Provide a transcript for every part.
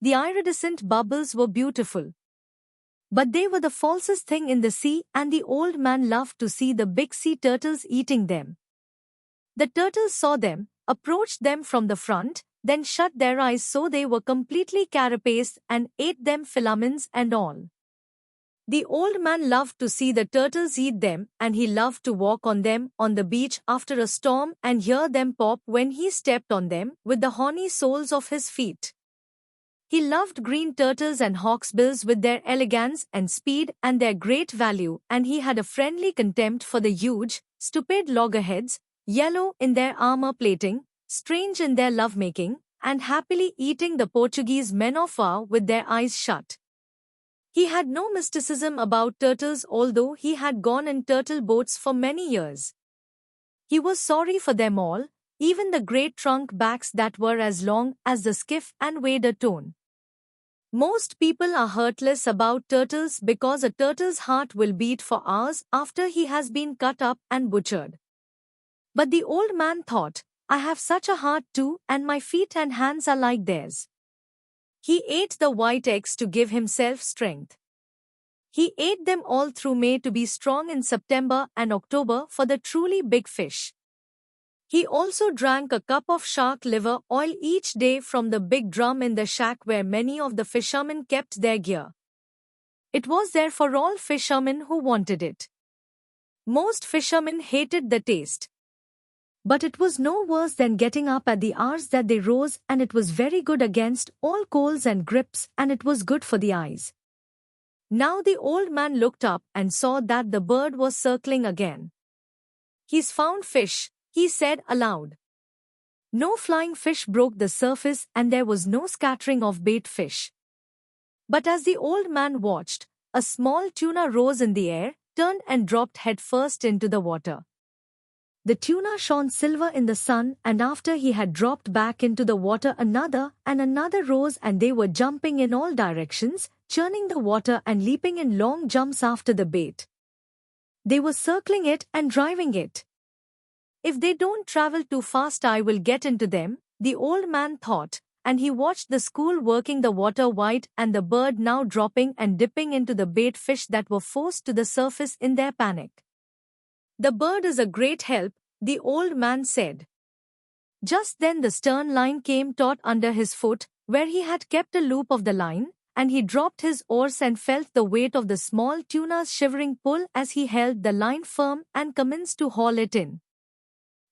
The iridescent bubbles were beautiful. But they were the falsest thing in the sea, and the old man loved to see the big sea turtles eating them. The turtles saw them, approached them from the front, then shut their eyes so they were completely carapaced and ate them, filaments and all. The old man loved to see the turtles eat them, and he loved to walk on them on the beach after a storm and hear them pop when he stepped on them with the horny soles of his feet. He loved green turtles and hawksbills with their elegance and speed and their great value, and he had a friendly contempt for the huge, stupid loggerheads, yellow in their armor plating, strange in their lovemaking, and happily eating the Portuguese men of war with their eyes shut. He had no mysticism about turtles, although he had gone in turtle boats for many years. He was sorry for them all, even the great trunk backs that were as long as the skiff and weighed a ton. Most people are heartless about turtles because a turtle's heart will beat for hours after he has been cut up and butchered. But the old man thought, I have such a heart too, and my feet and hands are like theirs. He ate the white eggs to give himself strength. He ate them all through May to be strong in September and October for the truly big fish. He also drank a cup of shark liver oil each day from the big drum in the shack where many of the fishermen kept their gear. It was there for all fishermen who wanted it. Most fishermen hated the taste. But it was no worse than getting up at the hours that they rose, and it was very good against all colds and grips, and it was good for the eyes. Now the old man looked up and saw that the bird was circling again. He's found fish, he said aloud. No flying fish broke the surface and there was no scattering of bait fish. But as the old man watched, a small tuna rose in the air, turned and dropped head first into the water. The tuna shone silver in the sun, and after he had dropped back into the water another and another rose, and they were jumping in all directions, churning the water and leaping in long jumps after the bait. They were circling it and driving it. If they don't travel too fast I will get into them, the old man thought, and he watched the school working the water wide and the bird now dropping and dipping into the bait fish that were forced to the surface in their panic. The bird is a great help, the old man said. Just then the stern line came taut under his foot, where he had kept a loop of the line, and he dropped his oars and felt the weight of the small tuna's shivering pull as he held the line firm and commenced to haul it in.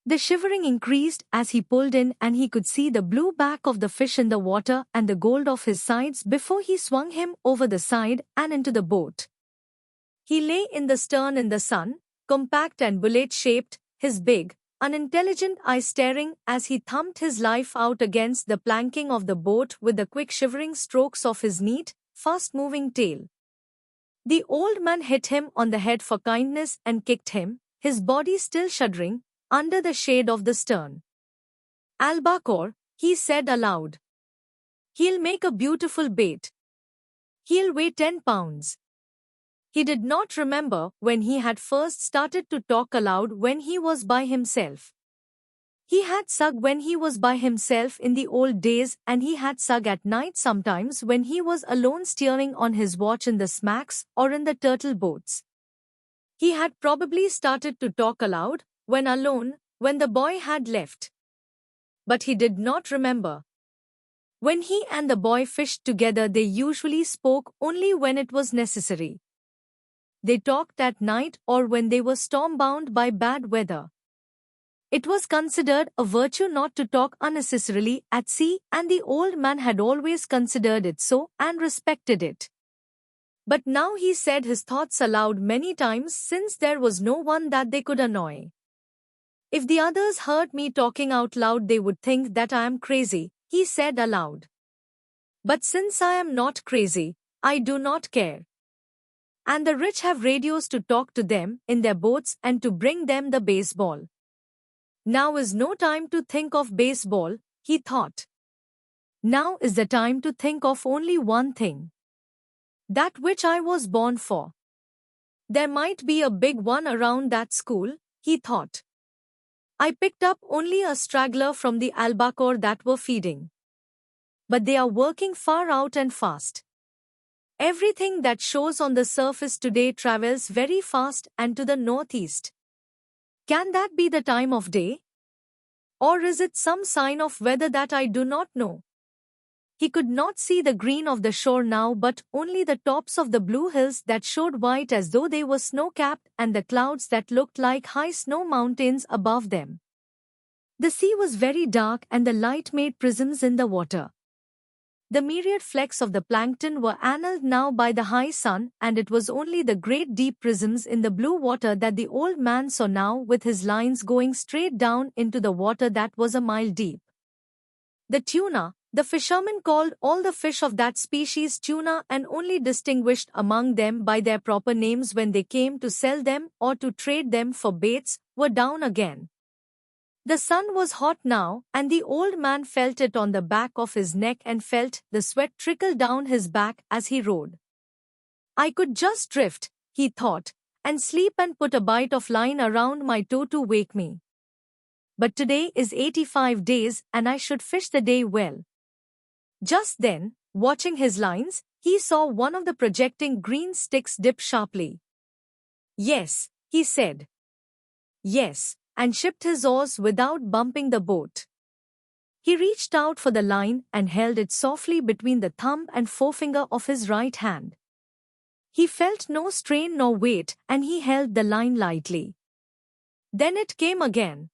The shivering increased as he pulled in, and he could see the blue back of the fish in the water and the gold of his sides before he swung him over the side and into the boat. He lay in the stern in the sun, compact and bullet-shaped, his big, unintelligent eyes staring as he thumped his life out against the planking of the boat with the quick shivering strokes of his neat, fast-moving tail. The old man hit him on the head for kindness and kicked him, his body still shuddering, under the shade of the stern. Albacore, he said aloud. He'll make a beautiful bait. He'll weigh 10 pounds. He did not remember when he had first started to talk aloud when he was by himself. He had sung when he was by himself in the old days, and he had sung at night sometimes when he was alone steering on his watch in the smacks or in the turtle boats. He had probably started to talk aloud when alone, when the boy had left. But he did not remember. When he and the boy fished together, they usually spoke only when it was necessary. They talked at night or when they were storm-bound by bad weather. It was considered a virtue not to talk unnecessarily at sea, and the old man had always considered it so and respected it. But now he said his thoughts aloud many times since there was no one that they could annoy. If the others heard me talking out loud they would think that I am crazy, he said aloud. But since I am not crazy, I do not care. And the rich have radios to talk to them in their boats and to bring them the baseball. Now is no time to think of baseball, he thought. Now is the time to think of only one thing. That which I was born for. There might be a big one around that school, he thought. I picked up only a straggler from the albacore that were feeding. but they are working far out and fast. Everything that shows on the surface today travels very fast and to the northeast. Can that be the time of day? Or is it some sign of weather that I do not know? He could not see the green of the shore now but only the tops of the blue hills that showed white as though they were snow-capped and the clouds that looked like high snow mountains above them. The sea was very dark and the light made prisms in the water. The myriad flecks of the plankton were annealed now by the high sun, and it was only the great deep prisms in the blue water that the old man saw now, with his lines going straight down into the water that was a mile deep. The tuna, the fishermen called all the fish of that species tuna and only distinguished among them by their proper names when they came to sell them or to trade them for baits, were down again. The sun was hot now, and the old man felt it on the back of his neck and felt the sweat trickle down his back as he rode. I could just drift, he thought, and sleep and put a bite of line around my toe to wake me. But today is 85 days and I should fish the day well. Just then, watching his lines, he saw one of the projecting green sticks dip sharply. Yes, he said. Yes, and shipped his oars without bumping the boat. He reached out for the line and held it softly between the thumb and forefinger of his right hand. He felt no strain nor weight, and he held the line lightly. Then it came again.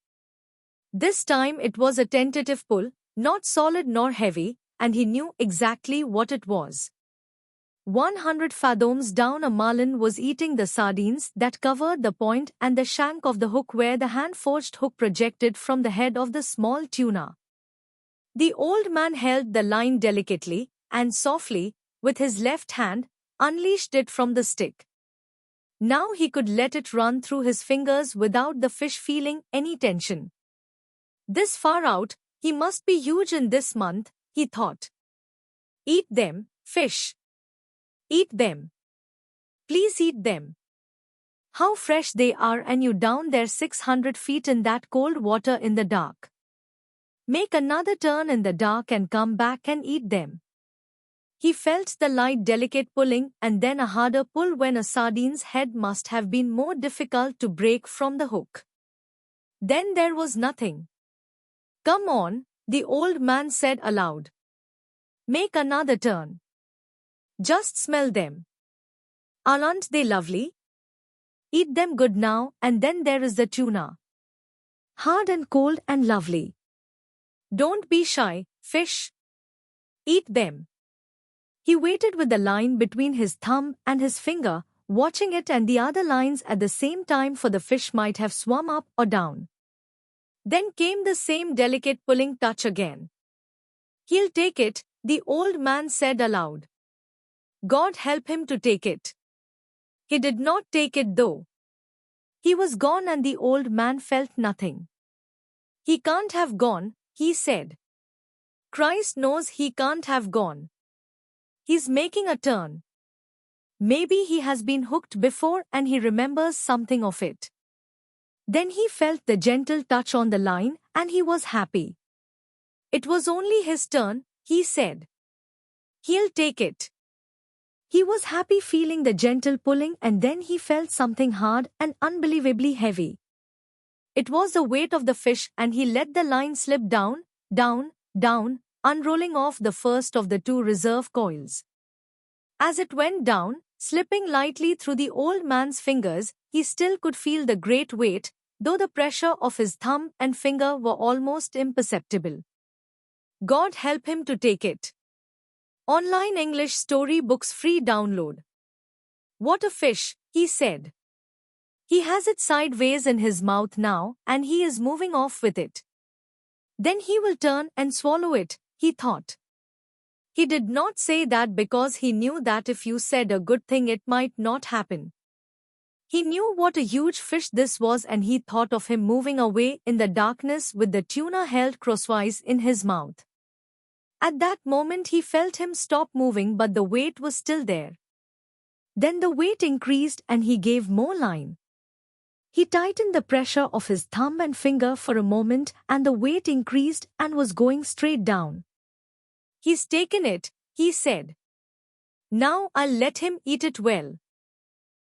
This time it was a tentative pull, not solid nor heavy, and he knew exactly what it was. 100 fathoms down a marlin was eating the sardines that covered the point and the shank of the hook where the hand-forged hook projected from the head of the small tuna. The old man held the line delicately and softly, with his left hand, unleashed it from the stick. Now he could let it run through his fingers without the fish feeling any tension. This far out, he must be huge in this month, he thought. Eat them, fish. Eat them. Please eat them. How fresh they are, and you down there 600 feet in that cold water in the dark. Make another turn in the dark and come back and eat them. He felt the light delicate pulling and then a harder pull when a sardine's head must have been more difficult to break from the hook. Then there was nothing. Come on, the old man said aloud. Make another turn. Just smell them. Aren't they lovely? Eat them good now, and then there is the tuna. Hard and cold and lovely. Don't be shy, fish. Eat them. He waited with the line between his thumb and his finger, watching it and the other lines at the same time, for the fish might have swum up or down. Then came the same delicate pulling touch again. He'll take it, the old man said aloud. God help him to take it. He did not take it though. He was gone and the old man felt nothing. He can't have gone, he said. Christ knows he can't have gone. He's making a turn. Maybe he has been hooked before and he remembers something of it. Then he felt the gentle touch on the line and he was happy. It was only his turn, he said. He'll take it. He was happy feeling the gentle pulling, and then he felt something hard and unbelievably heavy. It was the weight of the fish, and he let the line slip down, down, down, unrolling off the first of the two reserve coils. As it went down, slipping lightly through the old man's fingers, he still could feel the great weight, though the pressure of his thumb and finger were almost imperceptible. God help him to take it. Online English Story Books free download. What a fish, he said. He has it sideways in his mouth now, and he is moving off with it. Then he will turn and swallow it, he thought. He did not say that because he knew that if you said a good thing it might not happen. He knew what a huge fish this was, and he thought of him moving away in the darkness with the tuna held crosswise in his mouth. At that moment he felt him stop moving, but the weight was still there. Then the weight increased and he gave more line. He tightened the pressure of his thumb and finger for a moment and the weight increased and was going straight down. "He's taken it," he said. "Now I'll let him eat it well."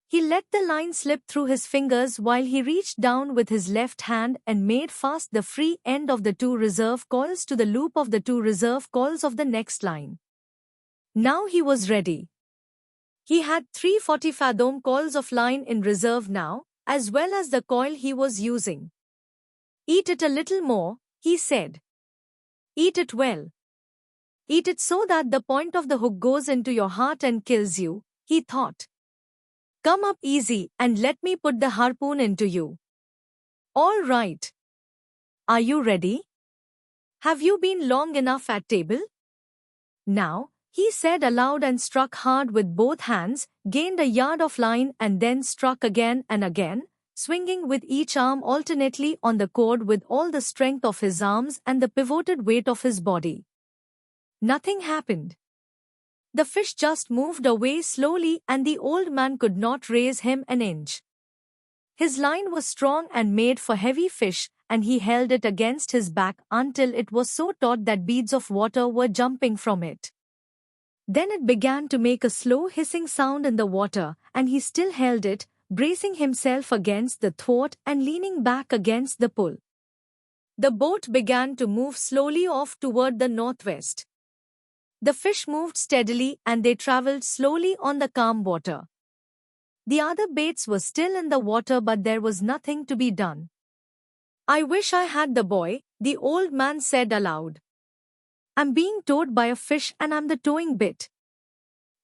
He let the line slip through his fingers while he reached down with his left hand and made fast the free end of the 2 reserve coils to the loop of the 2 reserve coils of the next line. Now he was ready. He had 340 fathom coils of line in reserve now, as well as the coil he was using. "Eat it a little more," he said. "Eat it well. Eat it so that the point of the hook goes into your heart and kills you," he thought. "Come up easy and let me put the harpoon into you." "All right. Are you ready? Have you been long enough at table?" "Now," he said aloud and struck hard with both hands, gained a yard of line and then struck again and again, swinging with each arm alternately on the cord with all the strength of his arms and the pivoted weight of his body. Nothing happened. The fish just moved away slowly and the old man could not raise him an inch. His line was strong and made for heavy fish, and he held it against his back until it was so taut that beads of water were jumping from it. Then it began to make a slow hissing sound in the water, and he still held it, bracing himself against the thwart and leaning back against the pull. The boat began to move slowly off toward the northwest. The fish moved steadily and they traveled slowly on the calm water. The other baits were still in the water, but there was nothing to be done. "I wish I had the boy," the old man said aloud. "I'm being towed by a fish and I'm the towing bit.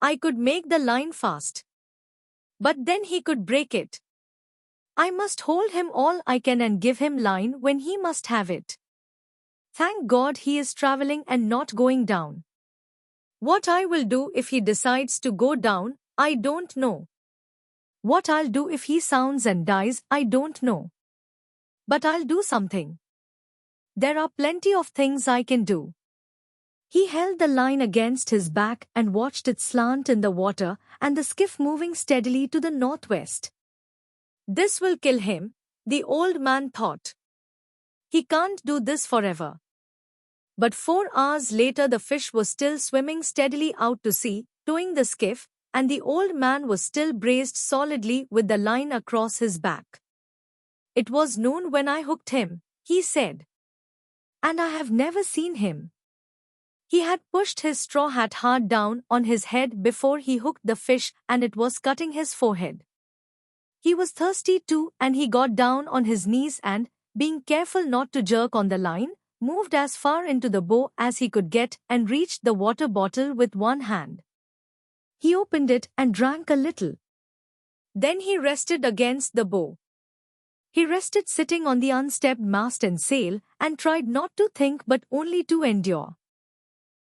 I could make the line fast. But then he could break it. I must hold him all I can and give him line when he must have it. Thank God he is traveling and not going down. What I will do if he decides to go down, I don't know. What I'll do if he sounds and dies, I don't know. But I'll do something. There are plenty of things I can do." He held the line against his back and watched it slant in the water and the skiff moving steadily to the northwest. "This will kill him," the old man thought. "He can't do this forever." But 4 hours later the fish was still swimming steadily out to sea, towing the skiff, and the old man was still braced solidly with the line across his back. "It was noon when I hooked him," he said. "And I have never seen him." He had pushed his straw hat hard down on his head before he hooked the fish and it was cutting his forehead. He was thirsty too and he got down on his knees and, being careful not to jerk on the line, moved as far into the bow as he could get and reached the water bottle with one hand. He opened it and drank a little. Then he rested against the bow. He rested sitting on the unstepped mast and sail and tried not to think but only to endure.